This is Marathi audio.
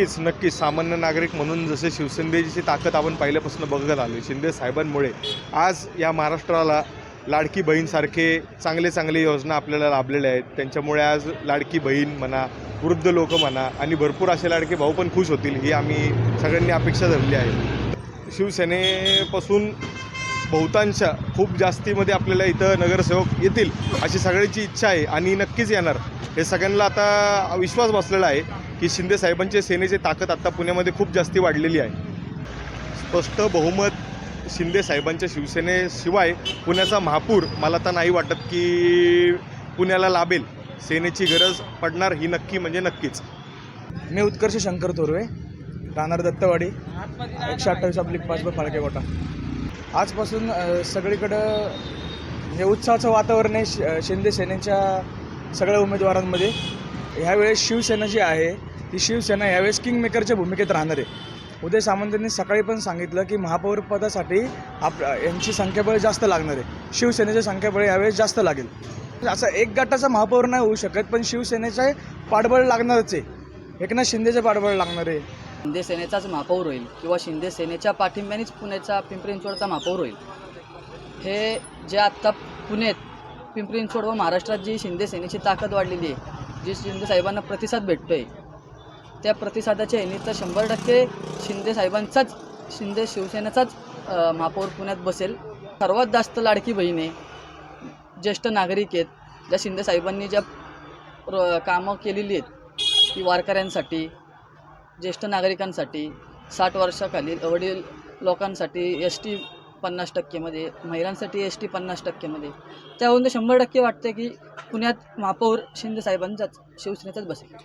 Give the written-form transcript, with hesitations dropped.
नक्कीच सामान्य नागरिक म्हणून जसे शिवसेनेची ताकद आपण पहिल्यापासून बघत आलो, शिंदे साहेबांमुळे आज या महाराष्ट्राला लाडकी बहीणसारखे चांगले चांगले योजना आपल्याला लाभलेल्या आहेत. त्यांच्यामुळे आज लाडकी बहीण म्हणा, वृद्ध लोक म्हणा आणि भरपूर असे लाडके भाऊ पण खुश होतील, ही आम्ही सगळ्यांनी अपेक्षा धरली आहे. शिवसेनेपासून बहुतांश खूप जास्तीमध्ये आपल्याला इथं नगरसेवक येतील अशी सगळ्यांची इच्छा आहे आणि नक्कीच येणार. हे सगळ्यांना आता विश्वास बसलेला आहे की शिंदे साहेबांचे सेनेची ताकद आता पुण्यामध्ये खूप जास्ती वाढलेली आहे. स्पष्ट बहुमत शिंदे साहेबांच्या शिवसेनेशिवाय पुण्याचा महापूर मला तर नाही वाटत की पुण्याला लाभेल. सेनेची गरज पडणार ही नक्की म्हणजे नक्कीच. मी उत्कर्ष शंकर तोरवे, राहणार दत्तवाडी, 128/5 फाळकेकोटा. आजपासून सगळीकडं हे उत्साहाचं वातावरण आहे शिंदे सेनेच्या सगळ्या उमेदवारांमध्ये. ह्यावेळेस शिवसेना जी आहे ती शिवसेना ह्यावेळेस किंगमेकरच्या भूमिकेत राहणार आहे. उदय सामंतांनी सकाळी पण सांगितलं की महापौर पदासाठी यांची संख्याबळ जास्त लागणार आहे. शिवसेनेचे संख्याबळ यावेळेस जास्त लागेल. असं एक गटाचा महापौर नाही होऊ शकत, पण शिवसेनेचं पाठबळ लागणारच आहे. एकनाथ शिंदेचं पाठबळ लागणार आहे. शिंदे सेनेचाच महापौर होईल किंवा शिंदे सेनेच्या पाठिंब्यानेच पुण्याचा पिंपरी चिंचवडचा महापौर होईल. हे जे आत्ता पुण्यात पिंपरी चिंचवड व महाराष्ट्रात जी शिंदे सेनेची ताकद वाढलेली आहे, जी शिंदे साहेबांना प्रतिसाद भेटतो आहे, त्या प्रतिसादाच्या ह्यानी तर 100% शिंदे साहेबांचाच, शिंदे शिवसेनेचाच महापौर पुण्यात बसेल. सर्वात जास्त लाडकी बहीण आहे, ज्येष्ठ नागरिक आहेत, ज्या शिंदे साहेबांनी ज्या कामं केलेली आहेत की वारकऱ्यांसाठी, ज्येष्ठ नागरिकांसाठी, 60 वर्षाखालील वडील लोकांसाठी ST 50%मध्ये, महिलांसाठी ST 50%मध्ये, त्यावरून 100% वाटतं की पुण्यात महापौर शिंदे साहेबांचाच, शिवसेनेचाच बसेल.